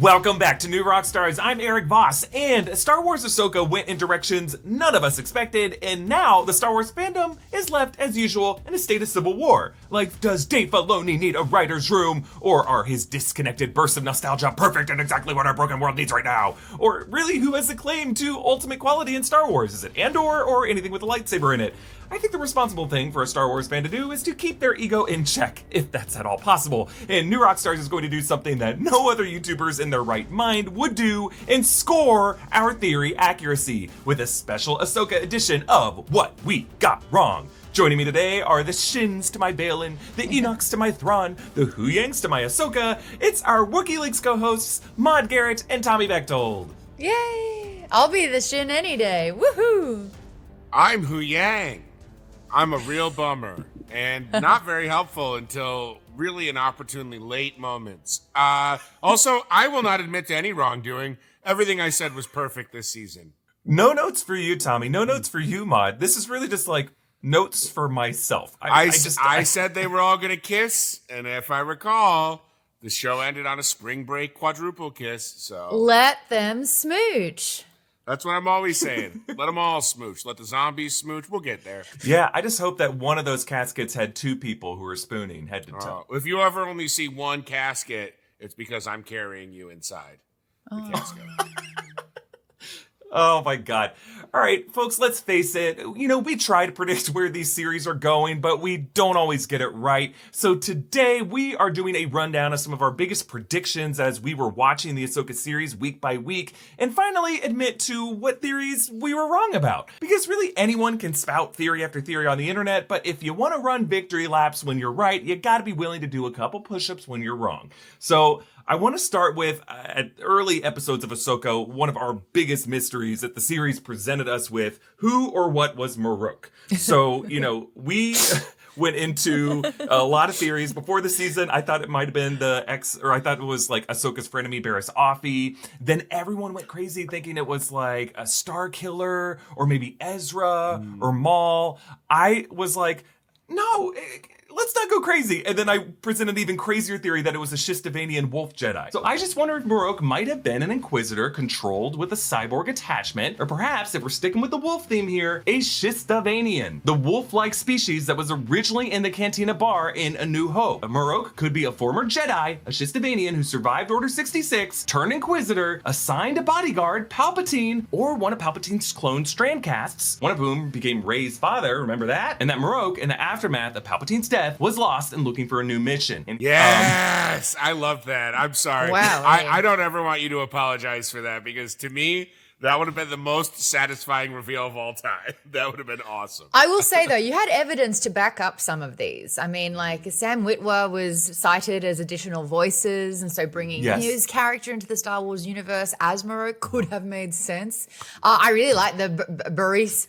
Welcome back to New Rockstars. I'm Eric Voss, and Star Wars Ahsoka went in directions none of us expected, and now the Star Wars fandom is left, as usual, in a state of civil war. Like, does Dave Filoni need a writer's room? Or are his disconnected bursts of nostalgia perfect and exactly what our broken world needs right now? Or really, who has the claim to ultimate quality in Star Wars? Is it Andor or anything with a lightsaber in it? I think the responsible thing for a Star Wars fan to do is to keep their ego in check, if that's at all possible. And New Rockstars is going to do something that no other YouTubers in their right mind would do and score our theory accuracy with a special Ahsoka edition of What We Got Wrong. Joining me today are the Shins to my Balin, the Enochs to my Thrawn, the Huyangs to my Ahsoka. It's our Wookiee Leaks co-hosts, Maud Garrett and Tommy Bechtold. Yay! I'll be the Shin any day. Woohoo! I'm Huyang. I'm a real bummer and not very helpful until really inopportunely late moments. Also, I will not admit to any wrongdoing. Everything I said was perfect this season. No notes for you, Tommy. No notes for you, Maud. This is really just like notes for myself. I said they were all going to kiss, and if I recall, the show ended on a spring break quadruple kiss, so... Let them smooch. That's what I'm always saying. Let them all smooch. Let the zombies smooch. We'll get there. Yeah, I just hope that one of those caskets had two people who were spooning head to toe. If you ever only see one casket, it's because I'm carrying you inside the casket. Oh my God. All right, folks, let's face it. You know, we try to predict where these series are going, but we don't always get it right. So today we are doing a rundown of some of our biggest predictions as we were watching the Ahsoka series week by week, and finally admit to what theories we were wrong about. Because really anyone can spout theory after theory on the internet, but if you want to run victory laps when you're right, you gotta be willing to do a couple push-ups when you're wrong. So I want to start with, at early episodes of Ahsoka, one of our biggest mysteries that the series presented us with, who or what was Marok? So, you know, we went into a lot of theories. Before the season, I thought it might have been I thought it was like Ahsoka's frenemy Barriss Offee. Then everyone went crazy thinking it was like a Star Killer, or maybe Ezra, or Maul. I was like, no, let's not go crazy. And then I presented an even crazier theory that it was a Shistavanian wolf Jedi. So I just wonder if Marok might have been an Inquisitor controlled with a cyborg attachment, or perhaps, if we're sticking with the wolf theme here, a Shistavanian, the wolf-like species that was originally in the Cantina Bar in A New Hope. Marok could be a former Jedi, a Shistavanian who survived Order 66, turned Inquisitor, assigned a bodyguard, Palpatine, or one of Palpatine's clone Strandcasts, one of whom became Rey's father, remember that? And that Marok, in the aftermath of Palpatine's death, was lost and looking for a new mission. And, yes, I love that. I'm sorry. Wow. I don't ever want you to apologize for that, because to me, that would have been the most satisfying reveal of all time. That would have been awesome. I will say, though, you had evidence to back up some of these. I mean, like, Sam Witwer was cited as additional voices, and so bringing his character into the Star Wars universe as Marok could have made sense. I really like the Barriss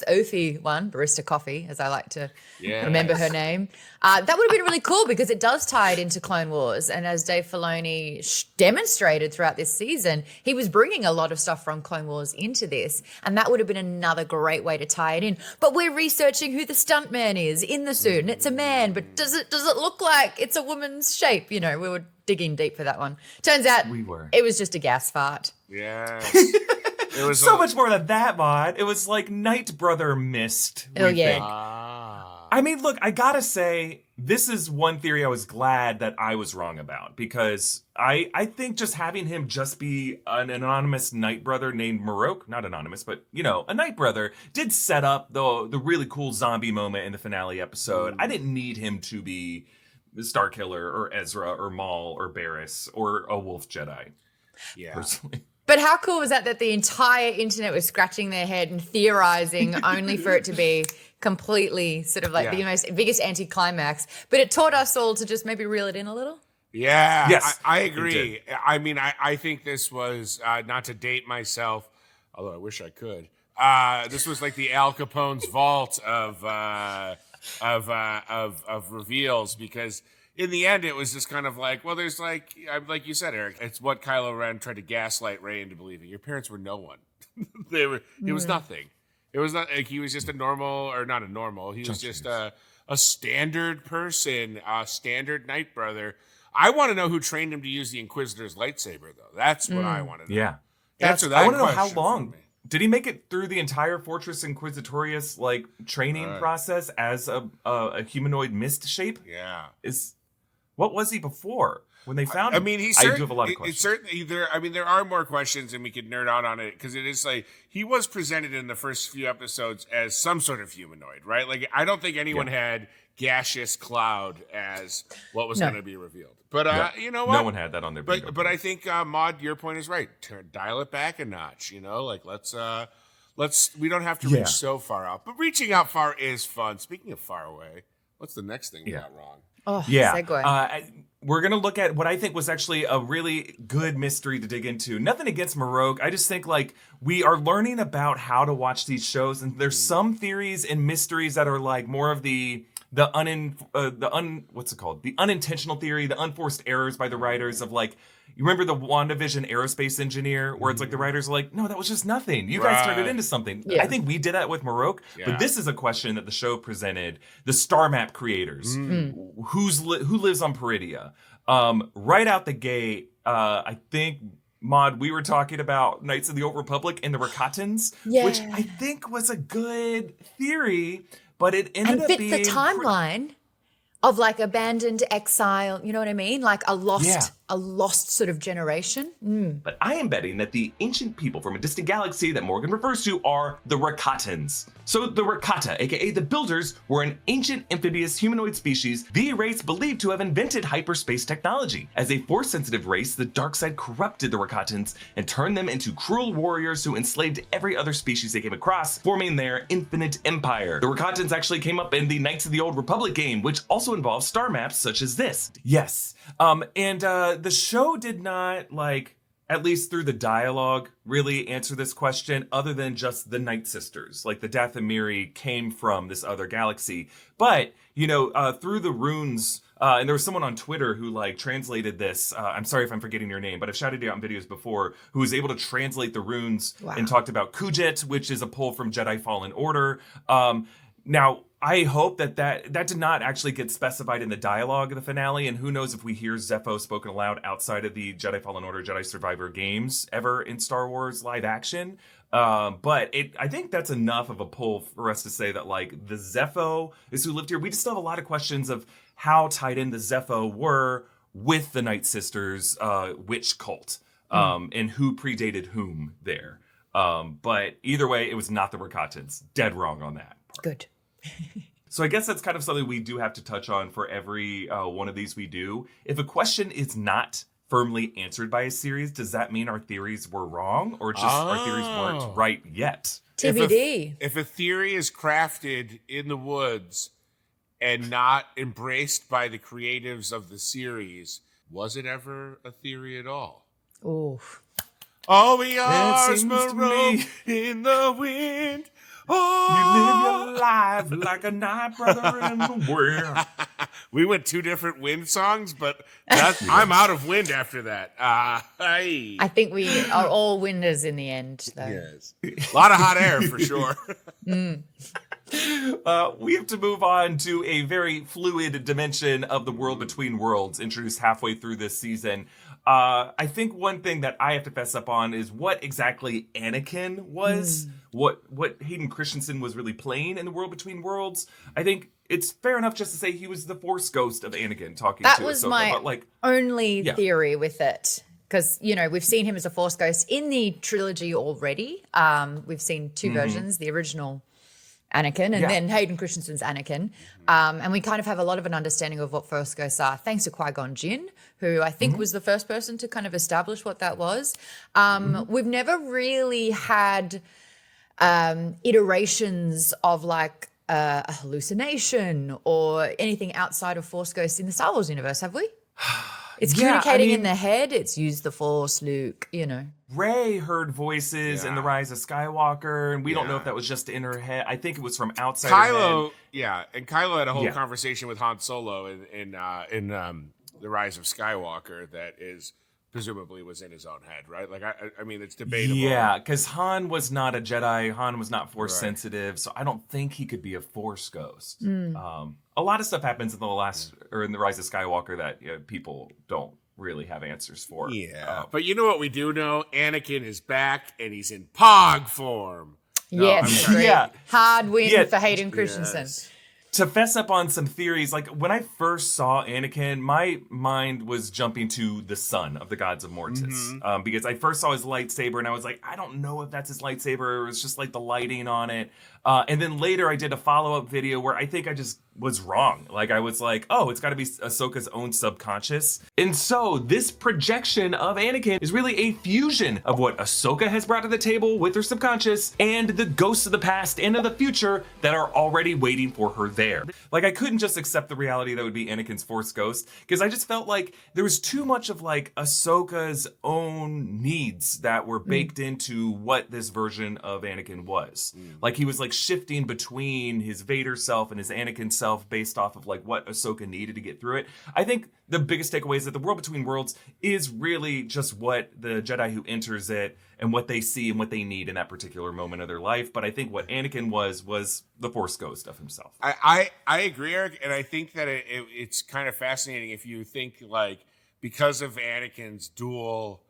Offee one, Barista Coffee, as I like to remember her name. That would have been really cool, because it does tie it into Clone Wars. And as Dave Filoni demonstrated throughout this season, he was bringing a lot of stuff from Clone Wars into this. And that would have been another great way to tie it in. But we're researching who the stuntman is in the suit. And it's a man, but does it look like it's a woman's shape? You know, we were digging deep for that one. Turns out it was just a gas fart. Yes. It was so much more than that, Maud. It was like Night Brother mist. Oh, yeah. Think. I mean, look, I gotta say, this is one theory I was glad that I was wrong about, because I think just having him just be an anonymous Night Brother named Marok, not anonymous, but, you know, a Night Brother, did set up the really cool zombie moment in the finale episode. I didn't need him to be the Star Killer or Ezra or Maul or Barriss or a wolf Jedi. Yeah. Personally. But how cool was that the entire internet was scratching their head and theorizing only for it to be completely sort of like the biggest anticlimax. But it taught us all to just maybe reel it in a little. Yeah, yes, I agree. I mean, I think this was, not to date myself, although I wish I could, this was like the Al Capone's vault of reveals, because in the end, it was just kind of like, well, there's like you said, Eric, it's what Kylo Ren tried to gaslight Rey into believing. Your parents were no one. It was nothing. It was not like he was just a normal, or not a normal. He was just a standard person, a standard Night Brother. I want to know who trained him to use the Inquisitor's lightsaber, though. That's what I want to know. Yeah. Answer that I want to know question how long. for me. Did he make it through the entire Fortress Inquisitorius training process as a humanoid mist shape? Yeah. What was he before when they found him? I mean, I do have a lot of questions. It's certainly there are more questions, and we could nerd out on it because it is like he was presented in the first few episodes as some sort of humanoid, right? Like I don't think anyone had gaseous cloud as what was going to be revealed. But you know what? No one had that on their. But I think Maud, your point is right. Dial it back a notch. Let's. We don't have to reach so far out, but reaching out far is fun. Speaking of far away, what's the next thing we got wrong? Oh, segue. We're going to look at what I think was actually a really good mystery to dig into. Nothing against Marok. I just think we are learning about how to watch these shows, and there's some theories and mysteries that are more of the unintentional theory, the unforced errors by the writers of you remember the WandaVision aerospace engineer where it's the writers are like, no, that was just nothing. You guys turned it into something. Yeah. I think we did that with Marok, but this is a question that the show presented. The star map creators, who lives on Peridia? Right out the gate, I think, Maud, we were talking about Knights of the Old Republic and the Rakatans, which I think was a good theory, but it ended up being... the timeline of abandoned exile, you know what I mean? A lost sort of generation. But I am betting that the ancient people from a distant galaxy that Morgan refers to are the Rakatans. So the Rakata, aka the Builders, were an ancient amphibious humanoid species, the race believed to have invented hyperspace technology. As a force-sensitive race, the dark side corrupted the Rakatans and turned them into cruel warriors who enslaved every other species they came across, forming their infinite empire. The Rakatans actually came up in the Knights of the Old Republic game, which also involves star maps such as this. Yes. The show did not, at least through the dialogue, really answer this question other than just the Night Sisters. The Dathomiri came from this other galaxy. But, through the runes, and there was someone on Twitter who, translated this. I'm sorry if I'm forgetting your name, but I've shouted you out in videos before, who was able to translate the runes and talked about Kujet, which is a pull from Jedi Fallen Order. Now, I hope that did not actually get specified in the dialogue of the finale, and who knows if we hear Zepho spoken aloud outside of the Jedi Fallen Order, Jedi Survivor games ever in Star Wars live action. But I think that's enough of a pull for us to say that the Zepho is who lived here. We just still have a lot of questions of how tied in the Zepho were with the Night Sisters witch cult, and who predated whom there. But either way, it was not the Rakatans. Dead wrong on that part. Good. So I guess that's kind of something we do have to touch on for every one of these we do. If a question is not firmly answered by a series, does that mean our theories were wrong, or just our theories weren't right yet? TBD. If a theory is crafted in the woods and not embraced by the creatives of the series, was it ever a theory at all? Oh. Oh, we are Marok in the wind. Oh. You live your life like a night brother in the world. We went two different wind songs, but I'm out of wind after that. I think we are all winners in the end, though. Yes. A lot of hot air for sure. We have to move on to a very fluid dimension of the world between worlds introduced halfway through this season. I think one thing that I have to fess up on is what exactly Anakin was, what Hayden Christensen was really playing in the world between worlds. I think it's fair enough just to say he was the Force ghost of Anakin talking to Ahsoka. That was my only theory with it. Because, we've seen him as a Force ghost in the trilogy already. We've seen two versions, the original Anakin and then Hayden Christensen's Anakin. And we kind of have a lot of an understanding of what Force ghosts are, thanks to Qui-Gon Jinn, who I think was the first person to kind of establish what that was. We've never really had iterations of a hallucination or anything outside of Force ghosts in the Star Wars universe, have we? It's communicating in the head. It's use the Force, Luke, Rey heard voices in The Rise of Skywalker, and we don't know if that was just in her head. I think it was from outside her head. Yeah, and Kylo had a whole conversation with Han Solo in The Rise of Skywalker that is presumably was in his own head, right? Like, I mean, it's debatable. Yeah, because Han was not a Jedi. Han was not Force sensitive, so I don't think he could be a Force ghost. A lot of stuff happens in the Rise of Skywalker that people don't really have answers for. Yeah, but you know what we do know? Anakin is back, and he's in Pog form. Yes, hard win for Hayden Christensen. Yes. To fess up on some theories, like when I first saw Anakin, my mind was jumping to the son of the gods of Mortis. Because I first saw his lightsaber and I was like, I don't know if that's his lightsaber. It was just like the lighting on it. And then later I did a follow-up video where I think I just was wrong. Like I was like, oh, it's got to be Ahsoka's own subconscious. And so this projection of Anakin is really a fusion of what Ahsoka has brought to the table with her subconscious and the ghosts of the past and of the future that are already waiting for her there. Like I couldn't just accept the reality that would be Anakin's Force ghost because I just felt like there was too much of like Ahsoka's own needs that were baked into what this version of Anakin was. Like he was like shifting between his Vader self and his Anakin self based off of like what Ahsoka needed to get through it. I think the biggest takeaway is that the world between worlds is really just what the Jedi who enters it and what they see and what they need in that particular moment of their life. But I think what Anakin was the Force ghost of himself. I agree, Eric, and I think that it's kind of fascinating if you think like because of Anakin's dual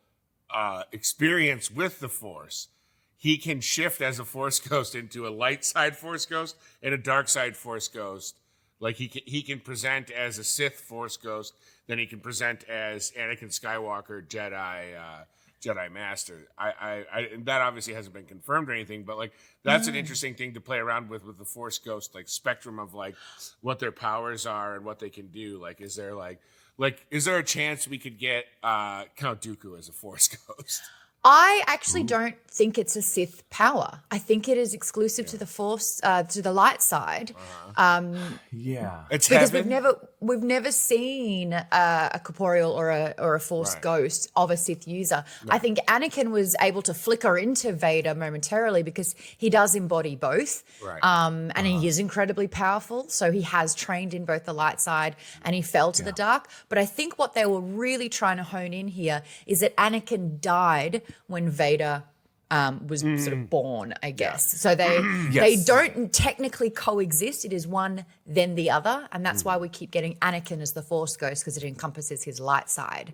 experience with the Force, he can shift as a Force ghost into a light side Force ghost and a dark side Force ghost. Like he can present as a Sith Force ghost, then he can present as Anakin Skywalker, Jedi Master. I that obviously hasn't been confirmed or anything, but like that's an interesting thing to play around with the Force ghost, like spectrum of like what their powers are and what they can do. Like, is there is there a chance we could get Count Dooku as a Force ghost? I actually don't think it's a Sith power. I think it is exclusive to the Force, to the light side. It's because heaven. we've never seen a corporeal or a Force ghost of a Sith user. I think Anakin was able to flicker into Vader momentarily because he does embody both, and he is incredibly powerful. So he has trained in both the light side and he fell to the dark. But I think what they were really trying to hone in here is that Anakin died when Vader was sort of born, I guess. So they don't technically coexist. It is one, then the other. And that's why we keep getting Anakin as the Force ghost because it encompasses his light side.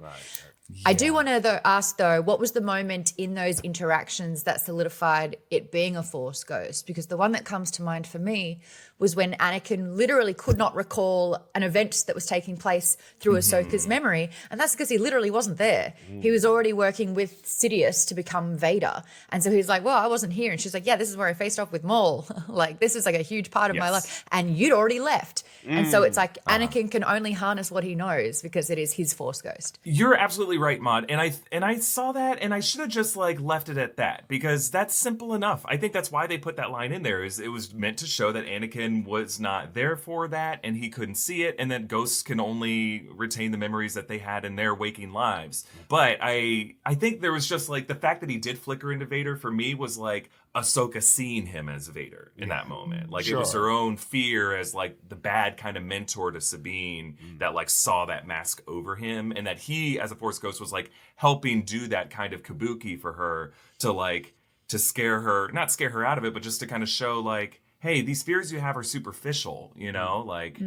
I do want to ask, what was the moment in those interactions that solidified it being a Force ghost? Because the one that comes to mind for me was when Anakin literally could not recall an event that was taking place through Ahsoka's memory. And that's because he literally wasn't there. He was already working with Sidious to become Vader. And so he was like, well, I wasn't here. And she's like, yeah, this is where I faced off with Maul. Like, this is like a huge part of my life. And you'd already left. And so it's like Anakin can only harness what he knows because it is his Force ghost. You're absolutely right, Maud. And I saw that and I should have just like left it at that because that's simple enough. I think that's why they put that line in there is it was meant to show that Anakin was not there for that and he couldn't see it and that ghosts can only retain the memories that they had in their waking lives. But I think there was just like the fact that he did flicker into Vader for me was like Ahsoka seeing him as Vader in that moment. Like it was her own fear as like the bad kind of mentor to Sabine that like saw that mask over him and that he as a Force ghost was like helping do that kind of kabuki for her to scare her, not scare her out of it, but just to kind of show like, hey, these fears you have are superficial, you know, like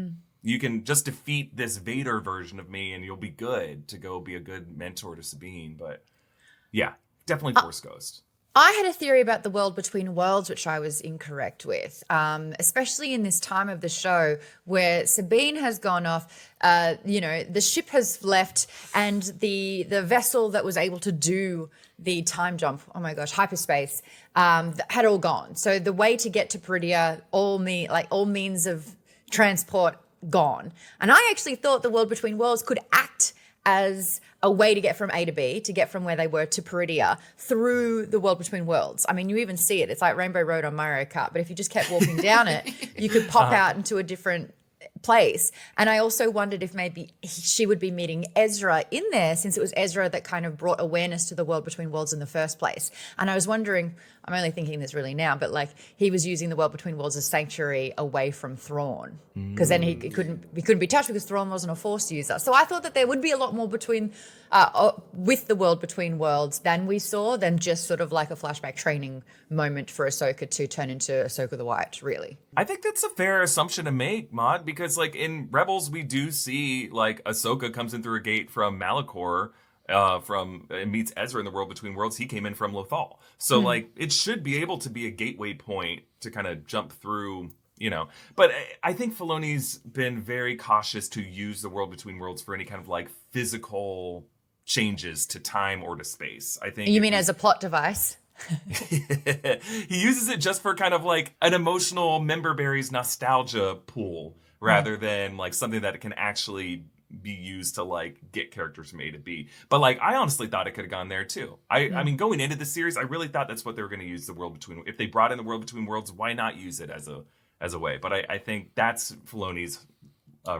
you can just defeat this Vader version of me and you'll be good to go be a good mentor to Sabine. But yeah, definitely Force ghost. I had a theory about the world between worlds, which I was incorrect with, especially in this time of the show where Sabine has gone off, the ship has left and the vessel that was able to do the time jump, oh my gosh, hyperspace, had all gone. So the way to get to Peridia, all means of transport gone. And I actually thought the world between worlds could act as a way to get from A to B, to get from where they were to Peridia through the world between worlds. I mean, you even see it. It's like Rainbow Road on Mario Kart, but if you just kept walking down it, you could pop out into a different place. And I also wondered if maybe she would be meeting Ezra in there, since it was Ezra that kind of brought awareness to the world between worlds in the first place. And I was wondering, I'm only thinking this really now, but like he was using the world between worlds as sanctuary away from Thrawn, because then he couldn't be touched because Thrawn wasn't a Force user. So I thought that there would be a lot more between with the world between worlds than just sort of like a flashback training moment for Ahsoka to turn into Ahsoka the White, really. I think that's a fair assumption to make, Maud, because like in Rebels, we do see like Ahsoka comes in through a gate from Malachor, and meets Ezra in the world between worlds. He came in from Lothal. So like it should be able to be a gateway point to kind of jump through, you know. But I think Filoni's been very cautious to use the world between worlds for any kind of like physical changes to time or to space. I think. You mean as a plot device? He uses it just for kind of like an emotional member berries nostalgia pool rather than like something that it can actually be used to like get characters from A to B. But like I honestly thought it could have gone there too. I mean, going into the series, I really thought that's what they were going to use the world between. If they brought in the world between worlds, why not use it as a way? But I think that's Filoni's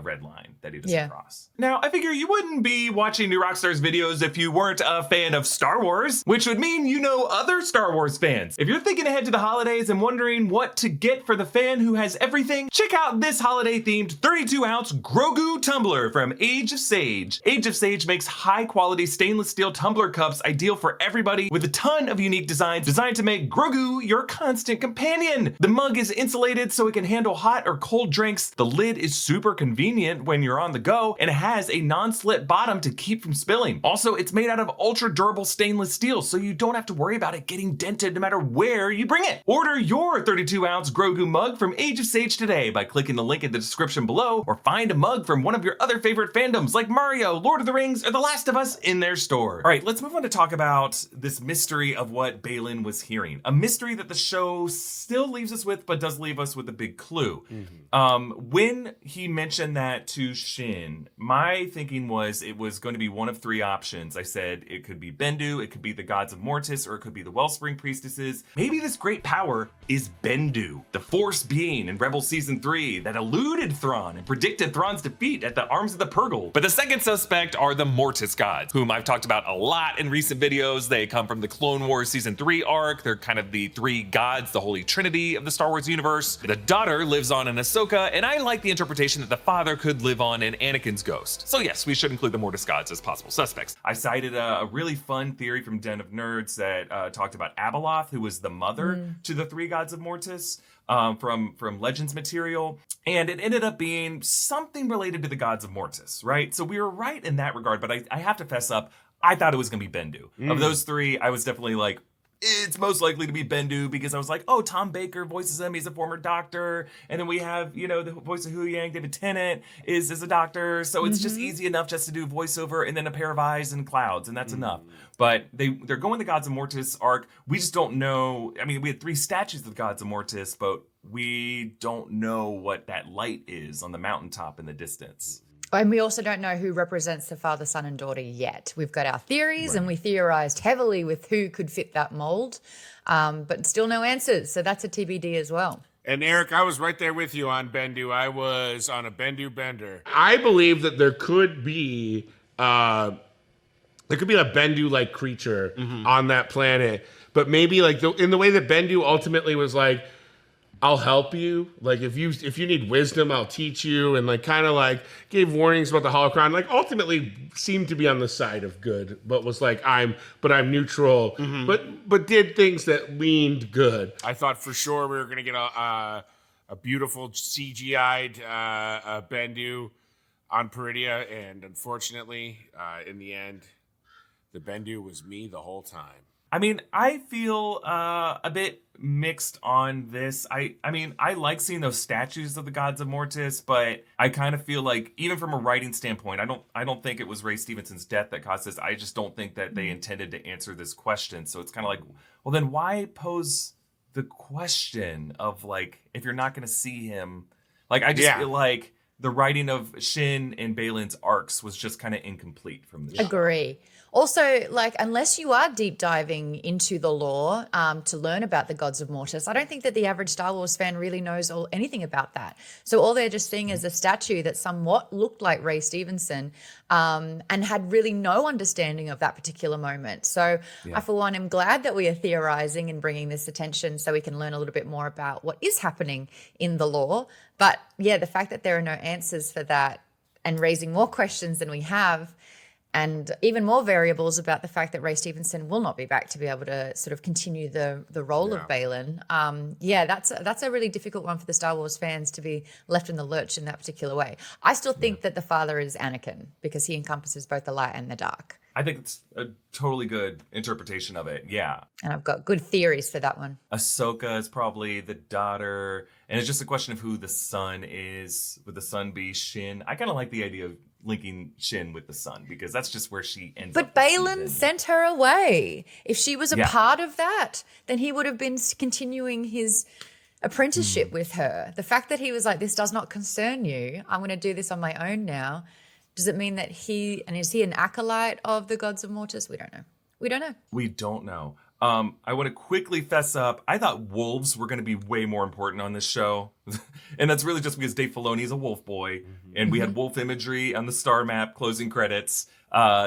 red line that he doesn't cross. Now, I figure you wouldn't be watching new Rockstars videos if you weren't a fan of Star Wars, which would mean you know other Star Wars fans. If you're thinking ahead to the holidays and wondering what to get for the fan who has everything, check out this holiday-themed 32-ounce Grogu tumbler from Age of Sage. Age of Sage makes high-quality stainless steel tumbler cups ideal for everybody with a ton of unique designs designed to make Grogu your constant companion. The mug is insulated so it can handle hot or cold drinks. The lid is super convenient when you're on the go, and it has a non-slit bottom to keep from spilling. Also, it's made out of ultra durable stainless steel, so you don't have to worry about it getting dented no matter where you bring it. Order your 32-ounce Grogu mug from Age of Sage today by clicking the link in the description below, or find a mug from one of your other favorite fandoms like Mario, Lord of the Rings, or The Last of Us in their store. All right, let's move on to talk about this mystery of what Baylan was hearing. A mystery that the show still leaves us with, but does leave us with a big clue. When he mentioned that to Shin, my thinking was it was going to be one of three options. I said it could be Bendu, it could be the gods of Mortis, or it could be the Wellspring priestesses. Maybe this great power is Bendu, the Force being in Rebels Season 3 that eluded Thrawn and predicted Thrawn's defeat at the arms of the Purgle. But the second suspect are the Mortis gods, whom I've talked about a lot in recent videos. They come from the Clone Wars Season 3 arc. They're kind of the three gods, the Holy Trinity of the Star Wars universe. The daughter lives on in Ahsoka, and I like the interpretation that the father could live on in Anakin's ghost. So yes, we should include the Mortis gods as possible suspects. I cited a really fun theory from Den of Nerds that talked about Abeloth, who was the mother to the three gods of Mortis from Legends material. And it ended up being something related to the gods of Mortis, right? So we were right in that regard, but I have to fess up, I thought it was going to be Bendu. Of those three, I was definitely like, it's most likely to be Bendu, because I was like, oh, Tom Baker voices him. He's a former doctor. And then we have, you know, the voice of Hu Yang, David Tennant is a doctor. So it's just easy enough just to do voiceover and then a pair of eyes and clouds, and that's enough. But they're going the Gods of Mortis arc. We just don't know. I mean, we had 3 statues of the Gods of Mortis, but we don't know what that light is on the mountaintop in the distance. And we also don't know who represents the father, son, and daughter yet. We've got our theories, and we theorized heavily with who could fit that mold, but still no answers. So that's a TBD as well. And Eric, I was right there with you on Bendu. I was on a Bendu bender. I believe that there could be a Bendu-like creature on that planet, but maybe like in the way that Bendu ultimately was like, I'll help you. Like if you need wisdom, I'll teach you, and like kind of like gave warnings about the holocron. Like ultimately seemed to be on the side of good, but was like I'm neutral. But did things that leaned good. I thought for sure we were gonna get a beautiful CGI'd Bendu on Peridia, and unfortunately, in the end, the Bendu was me the whole time. I mean, I feel a bit mixed on this. I mean, I like seeing those statues of the gods of Mortis, but I kind of feel like, even from a writing standpoint, I don't think it was Ray Stevenson's death that caused this. I just don't think that they intended to answer this question. So it's kind of like, well, then why pose the question of like, if you're not going to see him? Like, I just feel like the writing of Shin and Baylan's arcs was just kind of incomplete from the show. Agree. Also, like, unless you are deep diving into the lore to learn about the gods of Mortis, I don't think that the average Star Wars fan really knows anything about that. So all they're just seeing is a statue that somewhat looked like Ray Stevenson and had really no understanding of that particular moment. So I, for one, am glad that we are theorizing and bringing this attention so we can learn a little bit more about what is happening in the lore. But yeah, the fact that there are no answers for that and raising more questions than we have, and even more variables about the fact that Ray Stevenson will not be back to be able to sort of continue the role of Baylan. That's a really difficult one for the Star Wars fans to be left in the lurch in that particular way. I still think that the father is Anakin because he encompasses both the light and the dark. I think it's a totally good interpretation of it. Yeah. And I've got good theories for that one. Ahsoka is probably the daughter. And it's just a question of who the son is. Would the son be Shin? I kind of like the idea of linking Shin with the son because that's just where she ends up. But Baylan sent her away. If she was a part of that, then he would have been continuing his apprenticeship with her. The fact that he was like, this does not concern you. I'm going to do this on my own now. Does it mean that is he an acolyte of the gods of Mortis? We don't know. We don't know. I want to quickly fess up. I thought wolves were going to be way more important on this show. And that's really just because Dave Filoni is a wolf boy. And we had wolf imagery on the star map closing credits.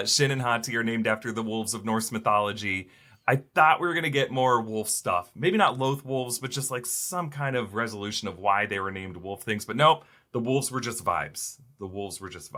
Shin and Hati are named after the wolves of Norse mythology. I thought we were going to get more wolf stuff. Maybe not loath wolves, but just like some kind of resolution of why they were named wolf things. But nope, the wolves were just vibes.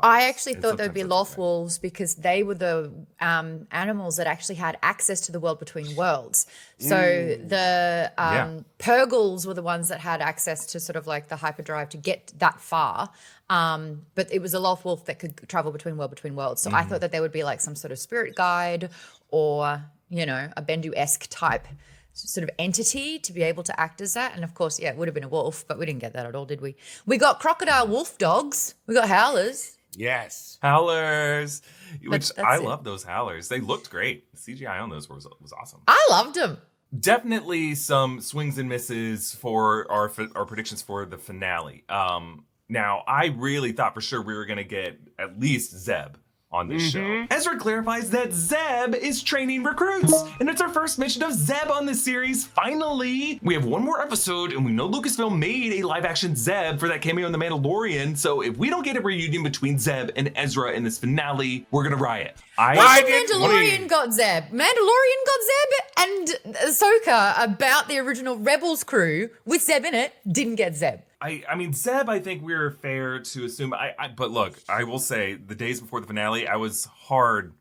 I actually thought they'd be loth wolves because they were the animals that actually had access to the world between worlds. So the Purgles were the ones that had access to sort of like the hyperdrive to get that far. But it was a loth wolf that could travel between worlds. So I thought that there would be like some sort of spirit guide or, you know, a Bendu-esque type sort of entity to be able to act as that. And of course, it would have been a wolf, but we didn't get that at all, did we? We got crocodile wolf dogs. We got howlers. Yes. Howlers. Which I love those howlers. They looked great. The CGI on those was awesome. I loved them. Definitely some swings and misses for our predictions for the finale. Now, I really thought for sure we were going to get at least Zeb on this show. Ezra clarifies that Zeb is training recruits, and it's our first mention of Zeb on this series. Finally, we have one more episode, and we know Lucasfilm made a live-action Zeb for that cameo in The Mandalorian, so if we don't get a reunion between Zeb and Ezra in this finale, we're gonna riot. Mandalorian got Zeb, and Ahsoka about the original Rebels crew with Zeb in it didn't get Zeb. I mean, Zeb, I think we're fair to assume. But look, I will say, the days before the finale, I was hard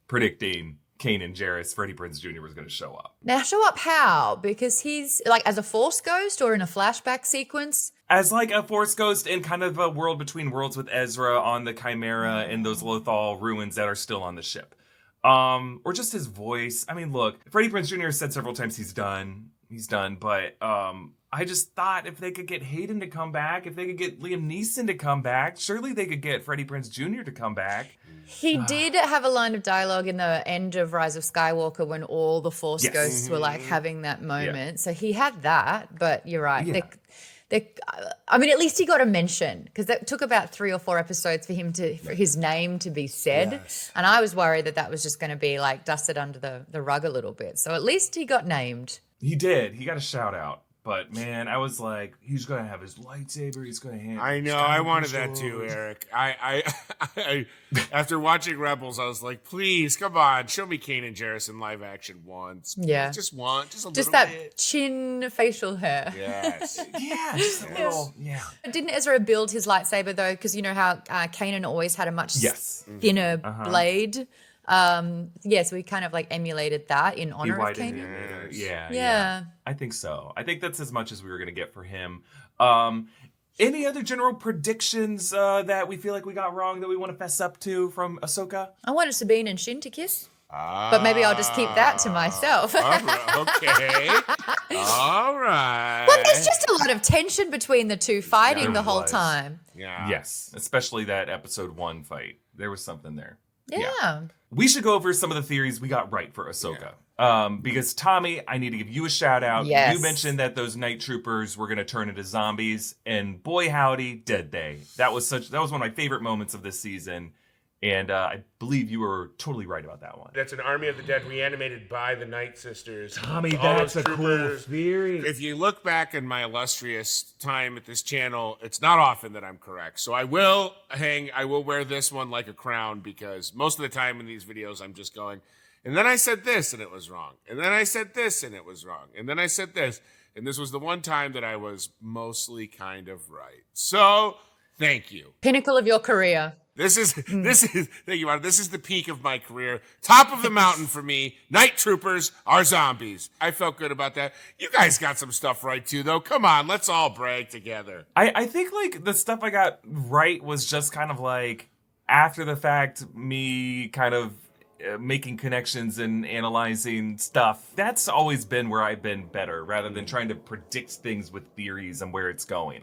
predicting Kanan Jarrus, Freddie Prinze Jr. was going to show up. Now, show up how? Because he's, like, as a Force ghost or in a flashback sequence? As, like, a Force ghost in kind of a world between worlds with Ezra on the Chimera and those Lothal ruins that are still on the ship. Or just his voice. I mean, look, Freddie Prinze Jr. has said several times he's done, but I just thought if they could get Hayden to come back, if they could get Liam Neeson to come back, surely they could get Freddie Prinze Jr. to come back. He did have a line of dialogue in the end of Rise of Skywalker when all the Force ghosts were like having that moment. Yeah. So he had that, but you're right. Yeah. I mean, at least he got a mention because that took about 3 or 4 episodes for his name to be said. Yes. And I was worried that was just going to be like dusted under the rug a little bit. So at least he got named. He did. He got a shout out. But man, I was like, he's gonna have his lightsaber. He's gonna hand. I know. I wanted that too, Eric. I after watching Rebels, I was like, please, come on, show me Kanan Jarrus in live action once. Yeah, just a little that bit. Chin facial hair. Yes. Yeah, just a little. Yeah. Didn't Ezra build his lightsaber though? Because you know how Kanan always had a much thinner blade. So we kind of like emulated that in honor of Kanan. Yeah. I think so. I think that's as much as we were going to get for him. Any other general predictions that we feel like we got wrong that we want to fess up to from Ahsoka? I wanted Sabine and Shin to kiss. But maybe I'll just keep that to myself. All right, okay. All right. Well, there's just a lot of tension between the two fighting the whole time. Yeah. Yes, especially that episode 1 fight. There was something there. Yeah. We should go over some of the theories we got right for Ahsoka. Because Tommy, I need to give you a shout out. Yes. You mentioned that those night troopers were going to turn into zombies, and boy howdy, did they. That was one of my favorite moments of this season. And I believe you were totally right about that one. That's an Army of the Dead reanimated by the Night Sisters. Tommy, All that's those a cool theory. If you look back in my illustrious time at this channel, it's not often that I'm correct. So I will wear this one like a crown, because most of the time in these videos I'm just going, and then I said this and it was wrong. And then I said this and it was wrong. And then I said this. And this was the one time that I was mostly kind of right. So thank you. Pinnacle of your career. This is thank you, Marta. This is the peak of my career. Top of the mountain for me. Night troopers are zombies. I felt good about that. You guys got some stuff right too, though. Come on, let's all brag together. I think like the stuff I got right was just kind of like after the fact, me kind of making connections and analyzing stuff. That's always been where I've been better, rather than trying to predict things with theories and where it's going.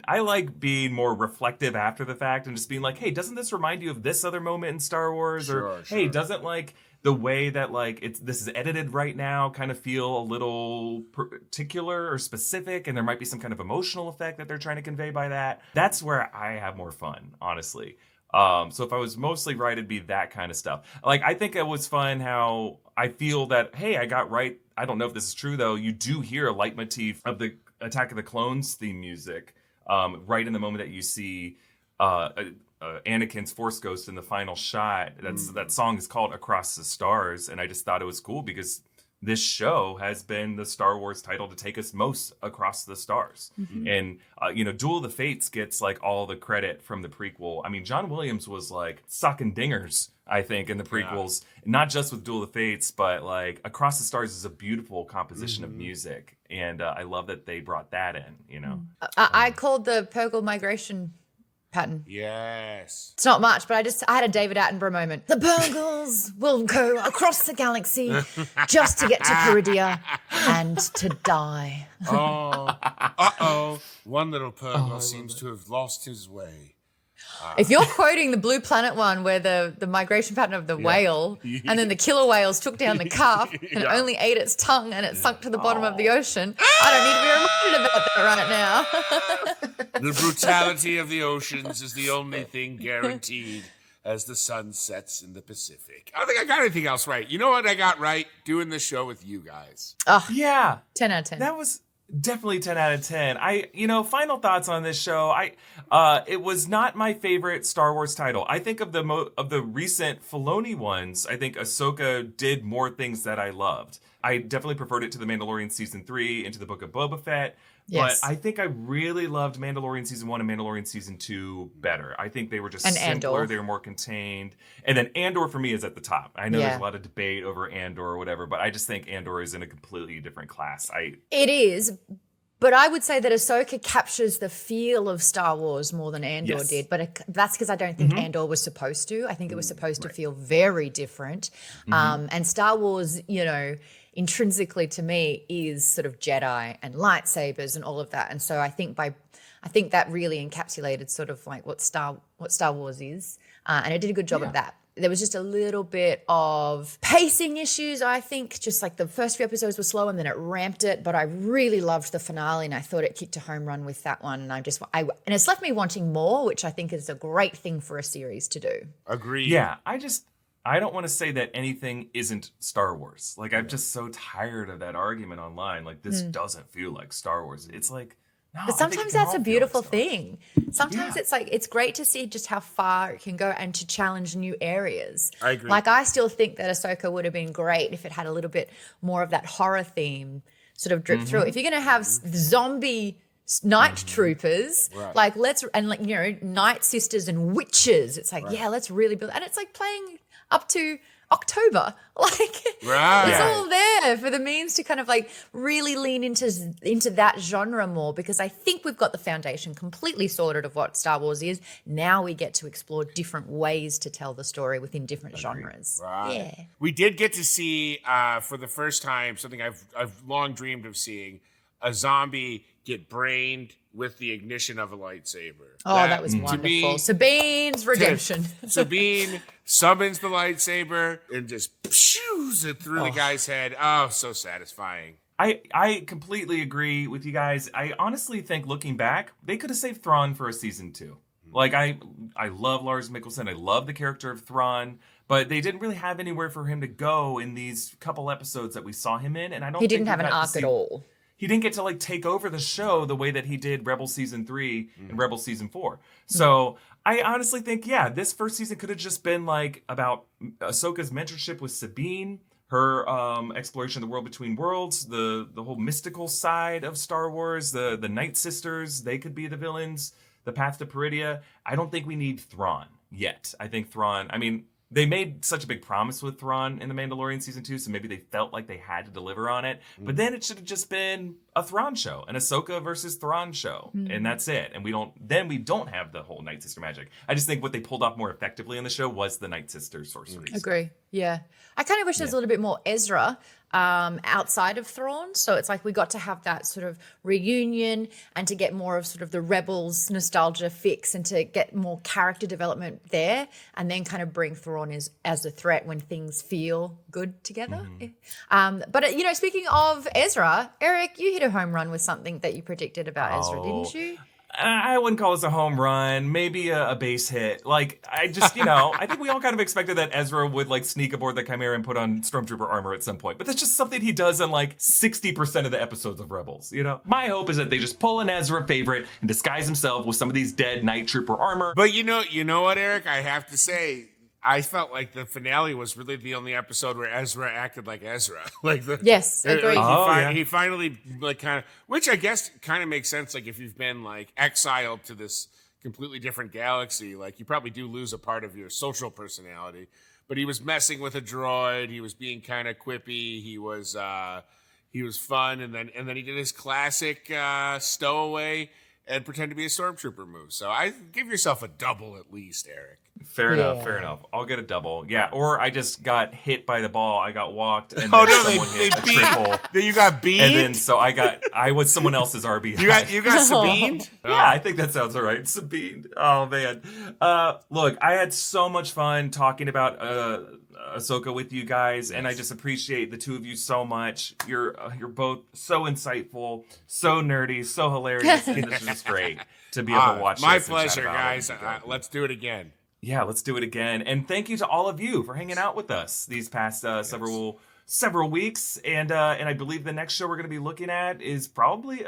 I like being more reflective after the fact and just being like, hey, doesn't this remind you of this other moment in Star Wars? Or hey, doesn't like the way that like this is edited right now kind of feel a little particular or specific, and there might be some kind of emotional effect that they're trying to convey by that. That's where I have more fun, honestly. So if I was mostly right, it'd be that kind of stuff. Like, I think it was fun how I feel that, hey, I got right. I don't know if this is true, though. You do hear a leitmotif of the Attack of the Clones theme music right in the moment that you see Anakin's Force Ghost in the final shot. That song is called Across the Stars, and I just thought it was cool because this show has been the Star Wars title to take us most across the stars. Mm-hmm. And, Duel of the Fates gets like all the credit from the prequel. I mean, John Williams was like sucking dingers, I think, in the prequels, not just with Duel of the Fates, but like Across the Stars is a beautiful composition of music. And I love that they brought that in, I called the Purgle migration pattern. Yes. It's not much, but I had a David Attenborough moment. The Purgles will go across the galaxy just to get to Peridia and to die. One little Purgle seems to have lost his way. If you're quoting the Blue Planet one where the migration pattern of the whale and then the killer whales took down the calf and it only ate its tongue and it sunk to the bottom of the ocean, I don't need to be reminded about that right now. The brutality of the oceans is the only thing guaranteed as the sun sets in the Pacific. I don't think I got anything else right. You know what I got right? Doing this show with you guys. Oh, yeah. 10 out of 10. That was definitely 10 out of 10. Final thoughts on this show. It was not my favorite Star Wars title. I think of the recent Filoni ones, I think Ahsoka did more things that I loved. I definitely preferred it to The Mandalorian Season 3 and to The Book of Boba Fett. Yes. But I think I really loved Mandalorian Season 1 and Mandalorian Season 2 better. I think they were just simpler. Andor. They were more contained. And then Andor for me is at the top. I know there's a lot of debate over Andor or whatever, but I just think Andor is in a completely different class. It is, but I would say that Ahsoka captures the feel of Star Wars more than Andor did. But that's because I don't think Andor was supposed to. I think it was supposed to feel very different. And Star Wars, intrinsically to me is sort of Jedi and lightsabers and all of that. And so I think that really encapsulated sort of like what Star Wars is. And it did a good job of that. There was just a little bit of pacing issues, I think. Just like the first few episodes were slow and then it ramped it. But I really loved the finale and I thought it kicked a home run with that one. And and it's left me wanting more, which I think is a great thing for a series to do. Agreed. Yeah, I don't want to say that anything isn't Star Wars. Like, I'm just so tired of that argument online. Like, this doesn't feel like Star Wars. It's like, no. But sometimes that's a beautiful thing. Sometimes it's like, it's great to see just how far it can go and to challenge new areas. I agree. Like, I still think that Ahsoka would have been great if it had a little bit more of that horror theme sort of drip through. If you're going to have zombie night troopers, like night sisters and witches, it's like, let's really build. And it's like playing up to October, like it's all there for the means to kind of like really lean into that genre more, because I think we've got the foundation completely sorted of what Star Wars is. Now we get to explore different ways to tell the story within different genres. Right. Yeah, we did get to see for the first time something I've long dreamed of seeing: a zombie get brained with the ignition of a lightsaber. Oh, that was wonderful. Sabine's redemption. Sabine summons the lightsaber and just shoots it through the guy's head. Oh, so satisfying. I completely agree with you guys. I honestly think, looking back, they could have saved Thrawn for a season 2. Like, I love Lars Mikkelsen. I love the character of Thrawn. But they didn't really have anywhere for him to go in these couple episodes that we saw him in. And I don't He think didn't have an arc at all. He didn't get to like take over the show the way that he did Rebel Season 3 and Rebel Season 4. So I honestly think, this first season could have just been like about Ahsoka's mentorship with Sabine, her exploration of the world between worlds, the whole mystical side of Star Wars, the Night Sisters, they could be the villains, the path to Peridia. I don't think we need Thrawn yet. I think Thrawn, they made such a big promise with Thrawn in The Mandalorian Season 2, so maybe they felt like they had to deliver on it. But then it should have just been a Thrawn show, an Ahsoka versus Thrawn show, and that's it. And we don't have the whole Night Sister magic. I just think what they pulled off more effectively in the show was the Night Sister sorceries. Agree. Yeah. I kind of wish there's a little bit more Ezra outside of Thrawn. So it's like we got to have that sort of reunion and to get more of sort of the Rebels nostalgia fix and to get more character development there and then kind of bring Thrawn as a threat when things feel good together. But, speaking of Ezra, Eric, you hit a home run with something that you predicted about Ezra, didn't you? I wouldn't call this a home run, maybe a base hit. Like, I just, I think we all kind of expected that Ezra would, like, sneak aboard the Chimera and put on Stormtrooper armor at some point. But that's just something he does in, like, 60% of the episodes of Rebels, My hope is that they just pull an Ezra favorite and disguise himself with some of these dead Night Trooper armor. But you know what, Eric? I have to say, I felt like the finale was really the only episode where Ezra acted like Ezra. Yes, agreed. He finally kind of, which I guess kind of makes sense. Like if you've been like exiled to this completely different galaxy, like you probably do lose a part of your social personality. But he was messing with a droid. He was being kind of quippy. He was fun, and then he did his classic stowaway and pretend to be a stormtrooper move. So I give yourself a double at least, Eric. Fair enough. I'll get a double. Yeah, or I just got hit by the ball. I got walked, and then someone hit a triple. Then you got beamed? And then so I was someone else's RB. You got Sabined? Yeah, I think that sounds all right. Sabined. Oh, man. Look, I had so much fun talking about Ahsoka with you guys, and I just appreciate the two of you so much. You're both so insightful, so nerdy, so hilarious, and this is just great to be able to watch. My pleasure, guys. Let's do it again. Yeah, let's do it again. And thank you to all of you for hanging out with us these past several weeks. And I believe the next show we're going to be looking at is probably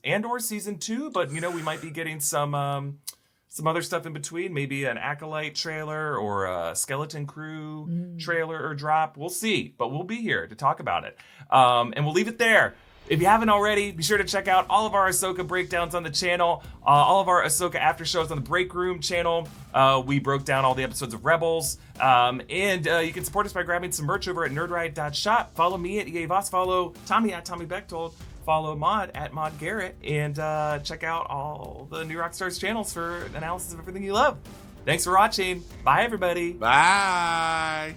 Andor Season 2, but we might be getting some other stuff in between, maybe an Acolyte trailer or a Skeleton Crew trailer or drop. We'll see, but we'll be here to talk about it. And we'll leave it there. If you haven't already, be sure to check out all of our Ahsoka breakdowns on the channel, all of our Ahsoka after shows on the Break Room channel. We broke down all the episodes of Rebels. And you can support us by grabbing some merch over at nerdriot.shop. Follow me at EA Voss. Follow Tommy at Tommy Bechtold. Follow Maud at Maud Garrett. And check out all the new Rockstars channels for analysis of everything you love. Thanks for watching. Bye, everybody. Bye.